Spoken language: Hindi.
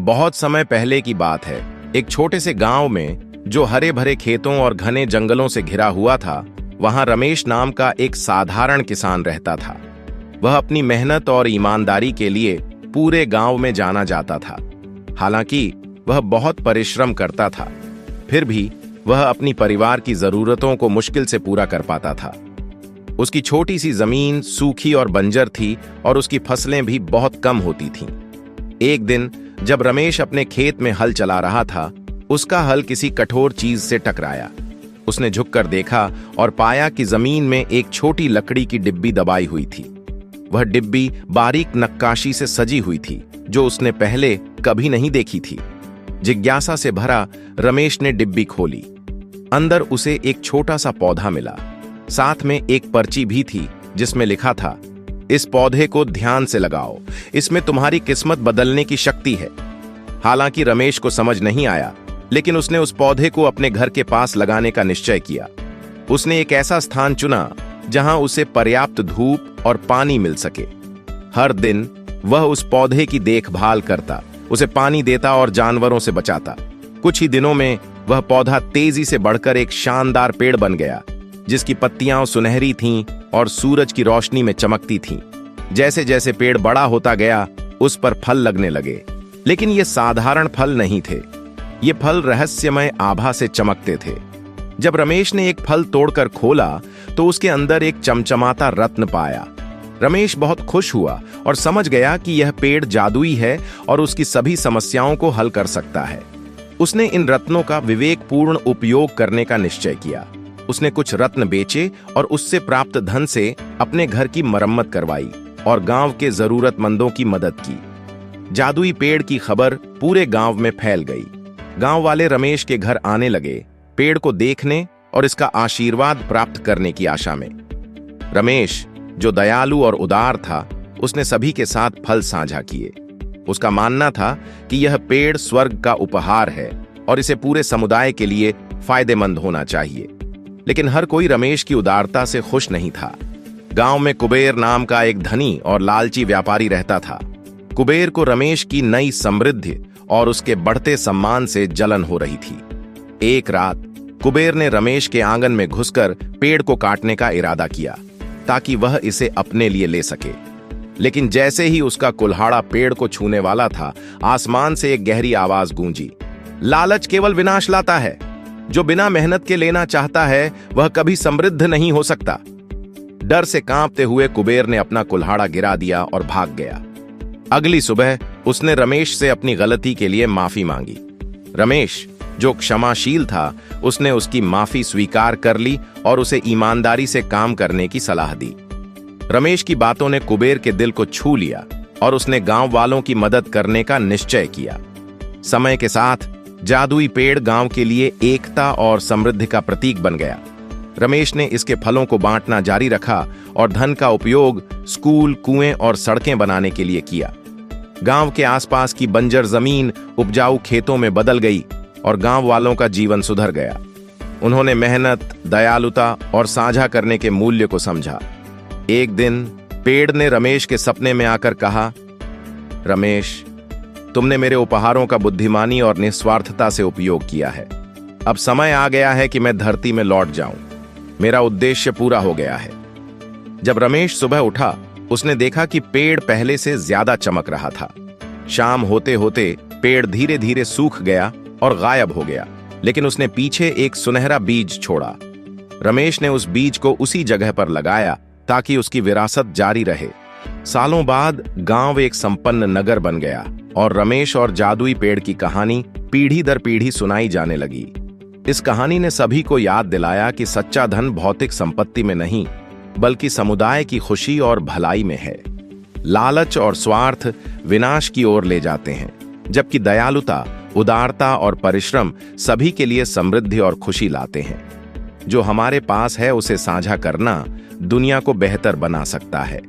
बहुत समय पहले की बात है। एक छोटे से गांव में, जो हरे भरे खेतों और घने जंगलों से घिरा हुआ था, वहां रमेश नाम का एक साधारण किसान रहता था। वह अपनी मेहनत और ईमानदारी के लिए पूरे गांव में जाना जाता था। हालांकि वह बहुत परिश्रम करता था, फिर भी वह अपनी परिवार की जरूरतों को मुश्किल से पूरा कर पाता था। उसकी छोटी सी जमीन सूखी और बंजर थी और उसकी फसलें भी बहुत कम होती थीं। एक दिन जब रमेश अपने खेत में हल चला रहा था, उसका हल किसी कठोर चीज से टकराया। उसने झुककर देखा और पाया कि जमीन में एक छोटी लकड़ी की डिब्बी दबाई हुई थी। वह डिब्बी बारीक नक्काशी से सजी हुई थी, जो उसने पहले कभी नहीं देखी थी। जिज्ञासा से भरा रमेश ने डिब्बी खोली। अंदर उसे एक छोटा सा पौधा मिला। साथ में एक पर्ची भी थी जिसमें लिखा था, इस पौधे को ध्यान से लगाओ, इसमें तुम्हारी किस्मत बदलने की शक्ति है। हालांकि रमेश को समझ नहीं आया, लेकिन उसने उस पौधे को अपने घर के पास लगाने का निश्चय किया। उसने एक ऐसा स्थान चुना जहां उसे पर्याप्त धूप और पानी मिल सके। हर दिन वह उस पौधे की देखभाल करता, उसे पानी देता और जानवरों से बचाता। कुछ ही दिनों में वह पौधा तेजी से बढ़कर एक शानदार पेड़ बन गया, जिसकी पत्तियां सुनहरी थीं और सूरज की रोशनी में चमकती थीं। जैसे जैसे पेड़ बड़ा होता गया, उस पर फल लगने लगे। लेकिन ये साधारण फल नहीं थे, ये फल रहस्यमय आभा से चमकते थे। जब रमेश ने एक फल तोड़कर खोला तो उसके अंदर एक चमचमाता रत्न पाया। रमेश बहुत खुश हुआ और समझ गया कि यह पेड़ जादुई है और उसकी सभी समस्याओं को हल कर सकता है। उसने इन रत्नों का विवेकपूर्ण उपयोग करने का निश्चय किया। उसने कुछ रत्न बेचे और उससे प्राप्त धन से अपने घर की मरम्मत करवाई और गांव के जरूरतमंदों की मदद की। जादुई पेड़ की खबर पूरे गांव में फैल गई। गांव वाले रमेश के घर आने लगे, पेड़ को देखने और इसका आशीर्वाद प्राप्त करने की आशा में। रमेश, जो दयालु और उदार था, उसने सभी के साथ फल साझा किए। उसका मानना था कि यह पेड़ स्वर्ग का उपहार है और इसे पूरे समुदाय के लिए फायदेमंद होना चाहिए। लेकिन हर कोई रमेश की उदारता से खुश नहीं था। गांव में कुबेर नाम का एक धनी और लालची व्यापारी रहता था। कुबेर को रमेश की नई समृद्धि और उसके बढ़ते सम्मान से जलन हो रही थी। एक रात कुबेर ने रमेश के आंगन में घुसकर पेड़ को काटने का इरादा किया, ताकि वह इसे अपने लिए ले सके। लेकिन जैसे ही उसका कुल्हाड़ा पेड़ को छूने वाला था, आसमान से एक गहरी आवाज गूंजी, लालच केवल विनाश लाता है। जो बिना मेहनत के लेना चाहता है, वह कभी समृद्ध नहीं हो सकता। डर से कांपते हुए कुबेर ने अपना कुल्हाड़ा गिरा दिया और भाग गया। अगली सुबह उसने रमेश से अपनी गलती के लिए माफी मांगी। रमेश, जो क्षमाशील था, उसने उसकी माफी स्वीकार कर ली और उसे ईमानदारी से काम करने की सलाह दी। रमेश की बातों ने कुबेर के दिल को छू लिया और उसने गांव वालों की मदद करने का निश्चय किया। समय के साथ जादुई पेड़ गांव के लिए एकता और समृद्धि का प्रतीक बन गया। रमेश ने इसके फलों को बांटना जारी रखा और धन का उपयोग स्कूल, कुएं और सड़कें बनाने के लिए किया। गांव के आसपास की बंजर जमीन उपजाऊ खेतों में बदल गई और गांव वालों का जीवन सुधर गया। उन्होंने मेहनत, दयालुता और साझा करने के मूल्य को समझा। एक दिन पेड़ ने रमेश के सपने में आकर कहा, रमेश, तुमने मेरे उपहारों का बुद्धिमानी और निस्वार्थता से उपयोग किया है। अब समय आ गया है कि मैं धरती में लौट जाऊं। मेरा उद्देश्य पूरा हो गया है। जब रमेश सुबह उठा, उसने देखा कि पेड़ पहले से ज्यादा चमक रहा था। शाम होते होते पेड़ धीरे धीरे सूख गया और गायब हो गया, लेकिन उसने पीछे एक सुनहरा बीज छोड़ा। रमेश ने उस बीज को उसी जगह पर लगाया ताकि उसकी विरासत जारी रहे। सालों बाद गांव एक संपन्न नगर बन गया और रमेश और जादुई पेड़ की कहानी पीढ़ी दर पीढ़ी सुनाई जाने लगी। इस कहानी ने सभी को याद दिलाया कि सच्चा धन भौतिक संपत्ति में नहीं, बल्कि समुदाय की खुशी और भलाई में है। लालच और स्वार्थ विनाश की ओर ले जाते हैं, जबकि दयालुता, उदारता और परिश्रम सभी के लिए समृद्धि और खुशी लाते हैं। जो हमारे पास है उसे साझा करना दुनिया को बेहतर बना सकता है।